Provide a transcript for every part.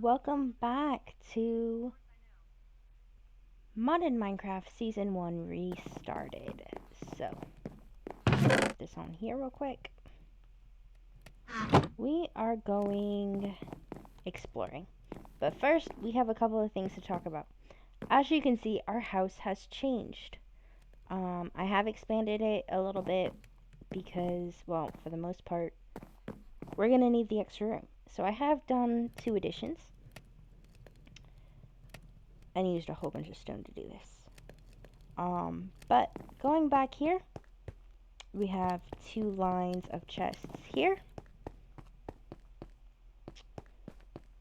Welcome back to Modded Minecraft Season 1 Restarted. So, put this on here real quick. We are going exploring. But first, we have a couple of things to talk about. As you can see, our house has changed. I have expanded it a little bit because, well, for the most part, we're going to need the extra room. So I have done 2 additions and used a whole bunch of stone to do this. But going back here, we have 2 lines of chests here.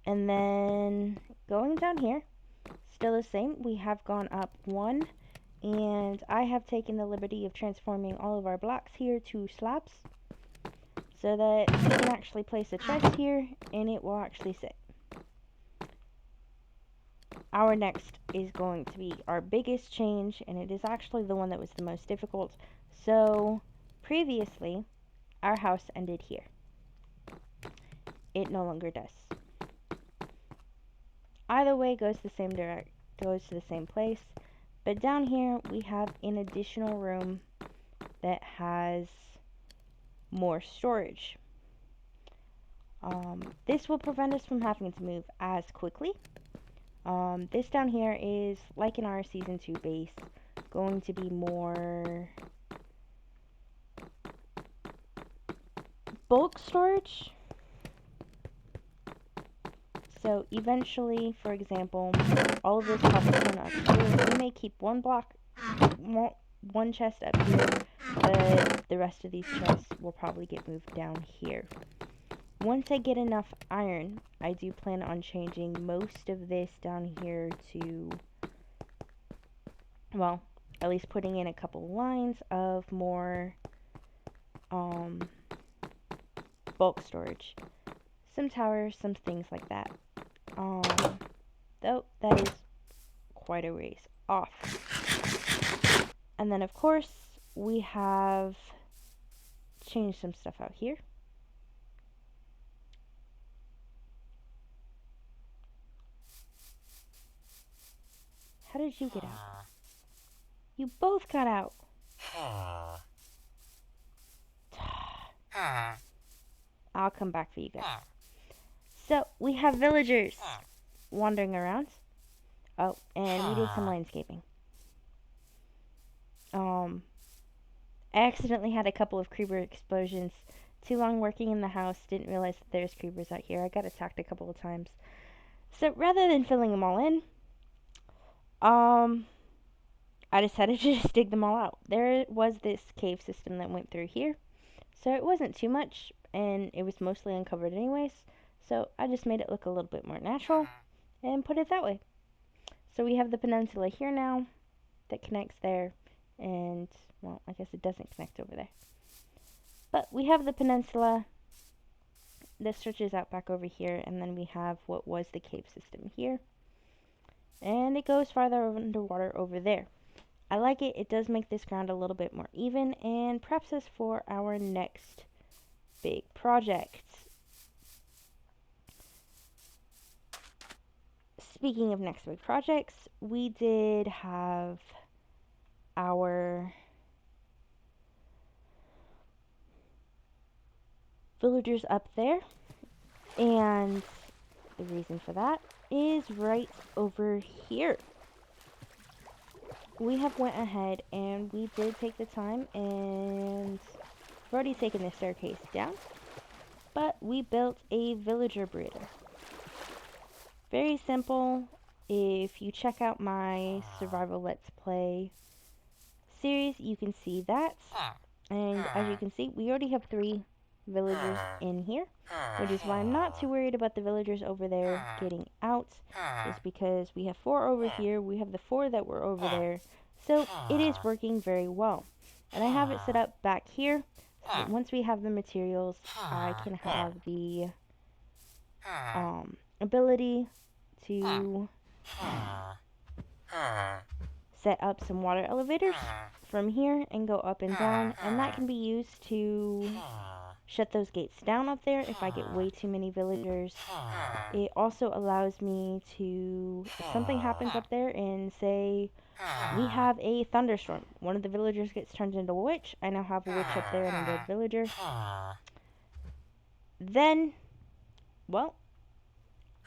And then going down here, still the same. We have gone up 1, and I have taken the liberty of transforming all of our blocks here to slabs so that we can actually place a chest here and it will actually sit. Our next is going to be our biggest change, and it is actually the one that was the most difficult. So previously, our house ended here. It no longer does. Either way goes goes to the same place. But down here we have an additional room that has more storage. This will prevent us from having to move as quickly. This down here is, like in our Season 2 base, going to be more bulk storage. So eventually, for example, all of this cobblestone up here, we may keep one chest up here, but the rest of these chests will probably get moved down here. Once I get enough iron, I do plan on changing most of this down here to, well, at least putting in a couple lines of more bulk storage. Some towers, some things like that. Though that is quite a ways off. And then of course we have changed some stuff out here. How did you get out? You both got out. I'll come back for you guys. So we have villagers wandering around. Oh, and we did some landscaping. I accidentally had a couple of creeper explosions. Too long working in the house, didn't realize that there's creepers out here. I got attacked a couple of times. So rather than filling them all in, I decided to just dig them all out. There was this cave system that went through here, so it wasn't too much, and it was mostly uncovered anyways, so I just made it look a little bit more natural and put it that way. So we have the peninsula here now that connects there, and, well, I guess it doesn't connect over there. But we have the peninsula that stretches out back over here, and then we have what was the cave system here, and it goes farther underwater over there. I like it. It does make this ground a little bit more even and preps us for our next big project. Speaking of next big projects, we did have our villagers up there, and the reason for that is right over here. We have went ahead and we did take the time, and we've already taken the staircase down, but we built a villager breeder. Very simple. If you check out my survival let's play series, you can see that. And as you can see, we already have 3 villagers in here, which is why I'm not too worried about the villagers over there getting out. Is because we have 4 over here, we have the 4 that were over there, so it is working very well. And I have it set up back here so that once we have the materials, I can have the ability to set up some water elevators from here and go up and down, and that can be used to shut those gates down up there if I get way too many villagers. It also allows me to, if something happens up there and say we have a thunderstorm, one of the villagers gets turned into a witch, I now have a witch up there and a dead villager, then, well,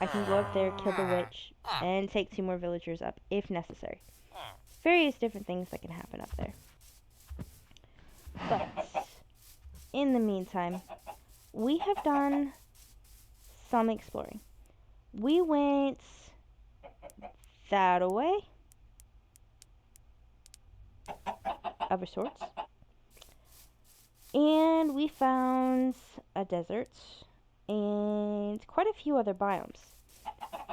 I can go up there, kill the witch, and take 2 more villagers up if necessary. Various different things that can happen up there. But in the meantime, we have done some exploring. We went that away, of sorts, and we found a desert and quite a few other biomes.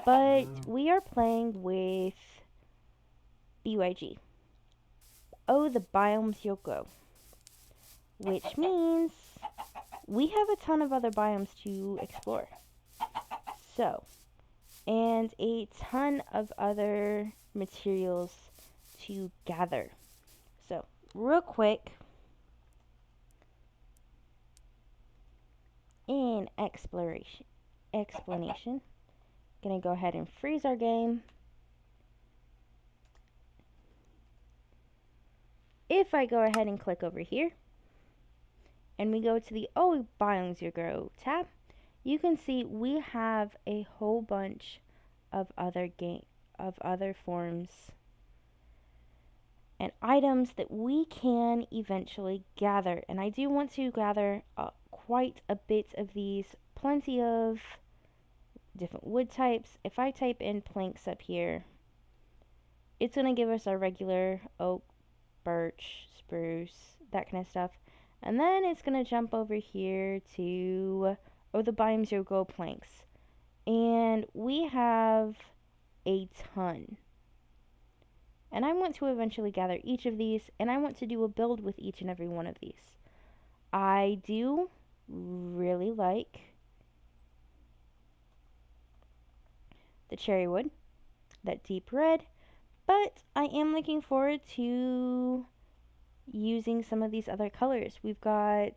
But we are playing with BYG. Oh, the biomes you'll go. Which means we have a ton of other biomes to explore. So, and a ton of other materials to gather. So, real quick, in explanation, gonna go ahead and freeze our game. If I go ahead and click over here, and we go to the Oh Biomes You Grow tab, you can see we have a whole bunch of other forms and items that we can eventually gather. And I do want to gather quite a bit of these, plenty of different wood types. If I type in planks up here, it's going to give us our regular oak, birch, spruce, that kind of stuff. And then it's going to jump over here to, oh, the biomes you grow planks. And we have a ton. And I want to eventually gather each of these, and I want to do a build with each and every one of these. I do really like the cherry wood, that deep red, but I am looking forward to using some of these other colors. We've got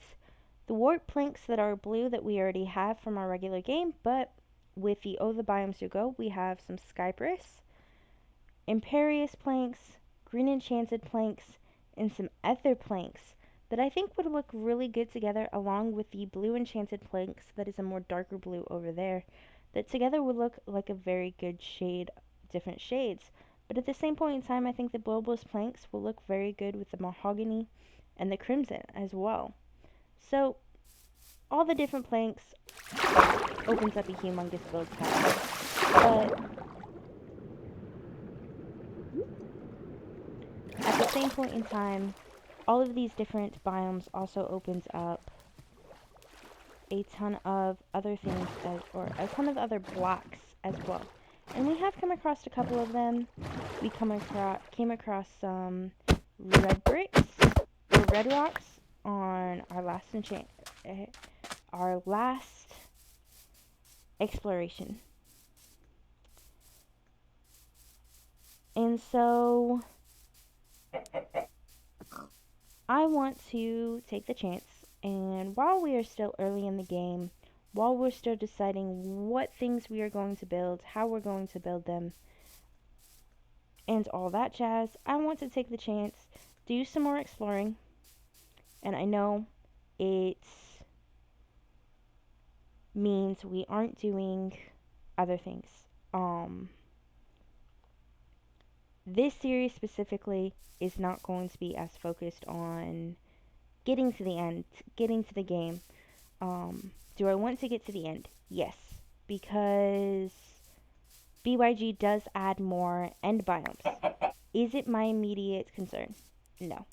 the warp planks that are blue that we already have from our regular game, but with the Oh the Biomes You Go, we have some Skypress, Imperious planks, green enchanted planks, and some ether planks that I think would look really good together along with the blue enchanted planks that is a more darker blue over there, that together would look like a very good shade, different shades. But at the same point in time, I think the bulbous planks will look very good with the mahogany and the crimson as well. So all the different planks opens up a humongous build palette. But at the same point in time, all of these different biomes also opens up a ton of other things, or a ton of other blocks as well. And we have come across a couple of them. We came across some red bricks, or red rocks, on our last exploration. And so I want to take the chance, and while we are still early in the game, while we're still deciding what things we are going to build, how we're going to build them, and all that jazz, I want to take the chance, do some more exploring. And I know it means we aren't doing other things. This series specifically is not going to be as focused on getting to the end, getting to the game. Do I want to get to the end? Yes, because BYG does add more end biomes. Is it my immediate concern? No.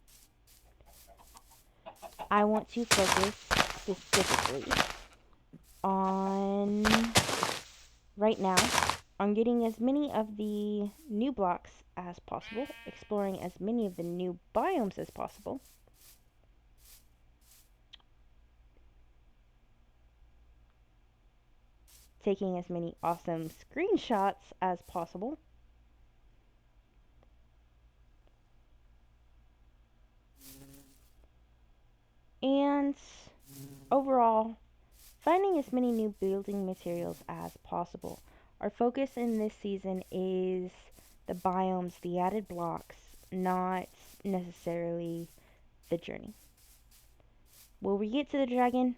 I want to focus specifically on, right now, on getting as many of the new blocks as possible, exploring as many of the new biomes as possible, taking as many awesome screenshots as possible, and overall, finding as many new building materials as possible. Our focus in this season is the biomes, the added blocks, not necessarily the journey. Will we get to the dragon?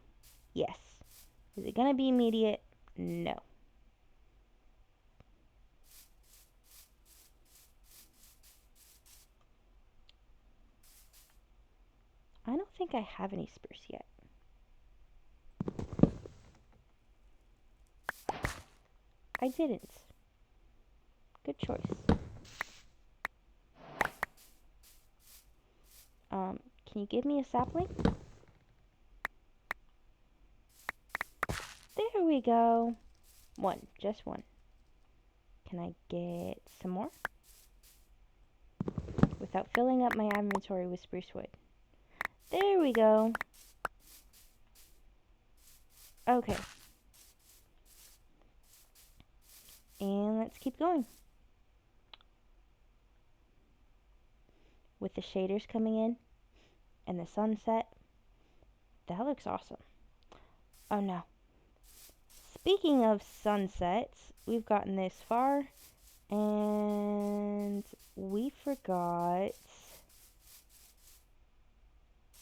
Yes. Is it gonna be immediate? No. I don't think I have any spruce yet. I didn't. Good choice. Can you give me a sapling? There we go. One, just one. Can I get some more? Without filling up my inventory with spruce wood. There we go. Okay. And let's keep going. With the shaders coming in and the sunset, that looks awesome. Oh no. Speaking of sunsets, we've gotten this far and we forgot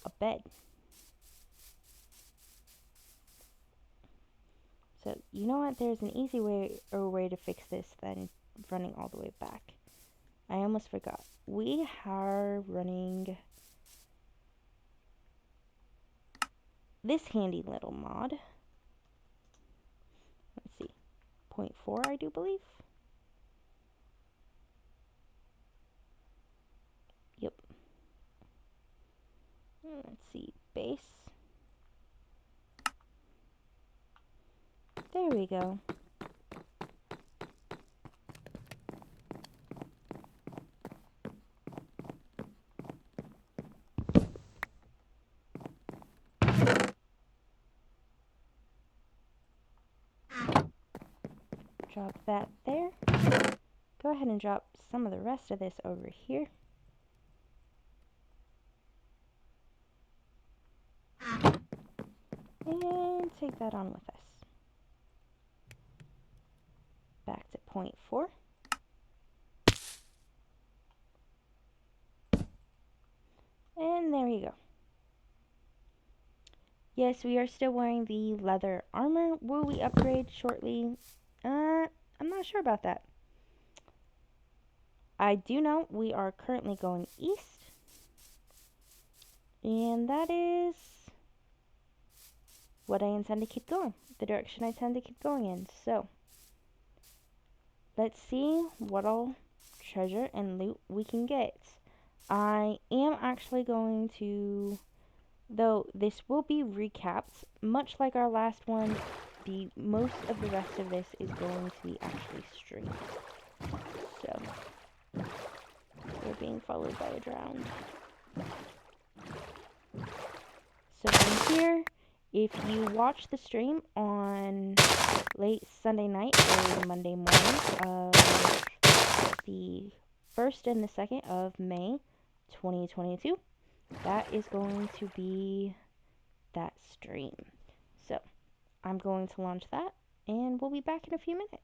a bed. So, you know what? There's an easy way to fix this than running all the way back. I almost forgot. We are running this handy little mod. Let's see. 0.4, I do believe. Yep. Let's see. Base. There we go. Drop that there. Go ahead and drop some of the rest of this over here. And take that on with us. Back to 0.4. And there you go. Yes, we are still wearing the leather armor. Will we upgrade shortly? I'm not sure about that. I do know we are currently going east. And that is what I intend to keep going. The direction I intend to keep going in. So, let's see what all treasure and loot we can get. I am actually going to, though this will be recapped, much like our last one, the most of the rest of this is going to be actually streamed. So, we're being followed by a drowned. So from here, if you watch the stream on late Sunday night or Monday morning of the 1st and the 2nd of May 2022, that is going to be that stream. So I'm going to launch that and we'll be back in a few minutes.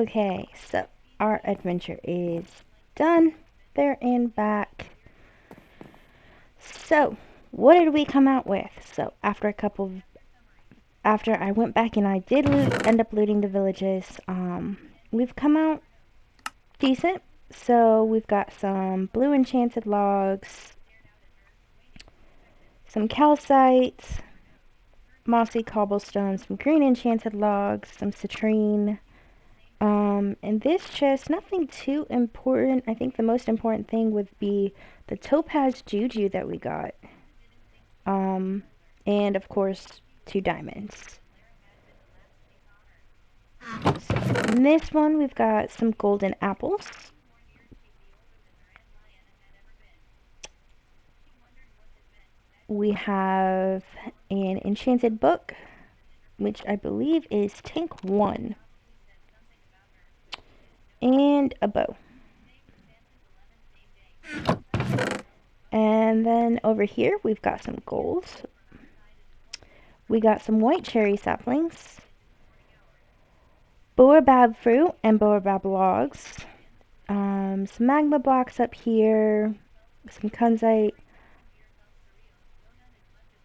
Okay, so our adventure is done. There and back. So, what did we come out with? So, after I went back and I did end up looting the villages, we've come out decent. So, we've got some blue enchanted logs, some calcite, mossy cobblestone, some green enchanted logs, some citrine. In this chest, nothing too important. I think the most important thing would be the topaz juju that we got. And of course, 2 diamonds. So in this one, we've got some golden apples. We have an enchanted book, which I believe is tank 1. And a bow. And then over here, we've got some gold. We got some white cherry saplings, baobab fruit and baobab logs, some magma blocks up here, some kunzite,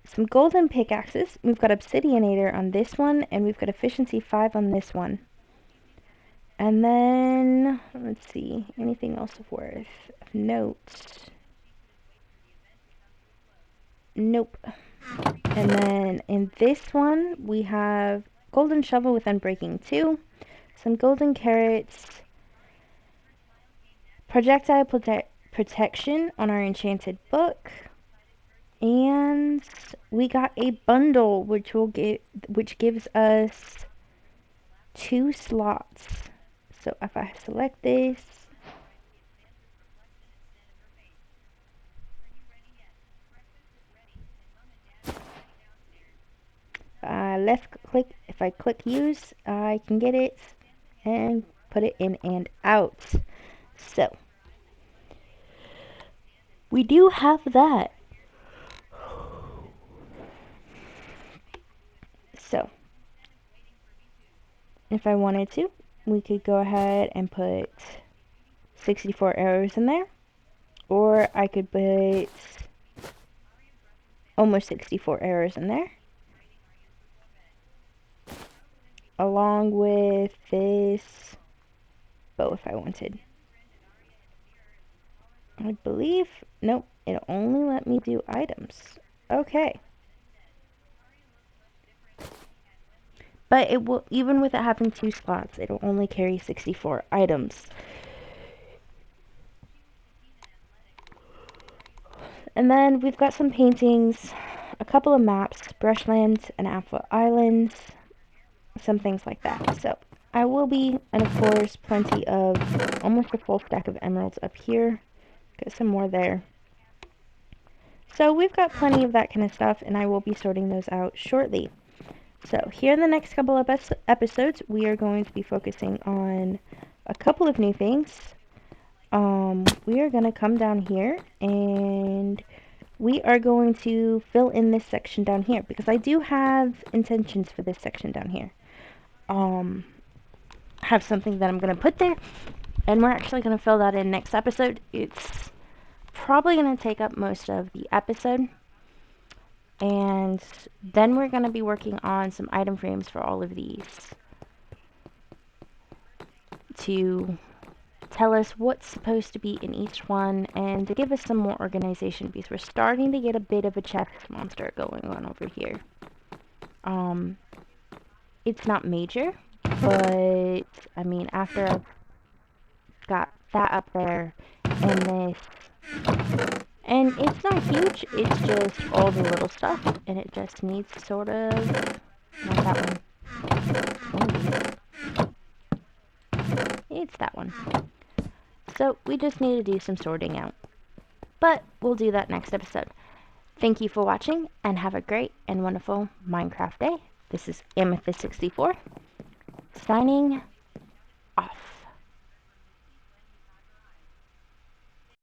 some golden pickaxes. We've got obsidianator on this one, and we've got efficiency 5 on this one. And then, let's see, anything else of worth? Note. Nope. And then in this one, we have golden shovel with unbreaking 2, some golden carrots, projectile protection on our enchanted book, and we got a bundle which gives us 2 slots. So if I select this, if I click use, I can get it and put it in and out. So we do have that. So if I wanted to, we could go ahead and put 64 arrows in there, or I could put almost 64 arrows in there, along with this bow if I wanted. I believe, nope, it only let me do items. Okay. But it will, even with it having 2 slots, it'll only carry 64 items. And then we've got some paintings, a couple of maps, Brushlands and Apple Islands, some things like that. So I will be, and of course, plenty of, almost a full stack of emeralds up here. Got some more there. So we've got plenty of that kind of stuff, and I will be sorting those out shortly. So here in the next couple of episodes, we are going to be focusing on a couple of new things. We are going to come down here, and we are going to fill in this section down here, because I do have intentions for this section down here. Have something that I'm going to put there, and we're actually going to fill that in next episode. It's probably going to take up most of the episode, and then we're going to be working on some item frames for all of these to tell us what's supposed to be in each one, and to give us some more organization, because we're starting to get a bit of a chest monster going on over here. It's not major, but I mean, after I've got that up there and this, and it's not huge, it's just all the little stuff, and it just needs sort of, not that one, it's that one. So we just need to do some sorting out, but we'll do that next episode. Thank you for watching, and have a great and wonderful Minecraft day. This is Amethyst64, signing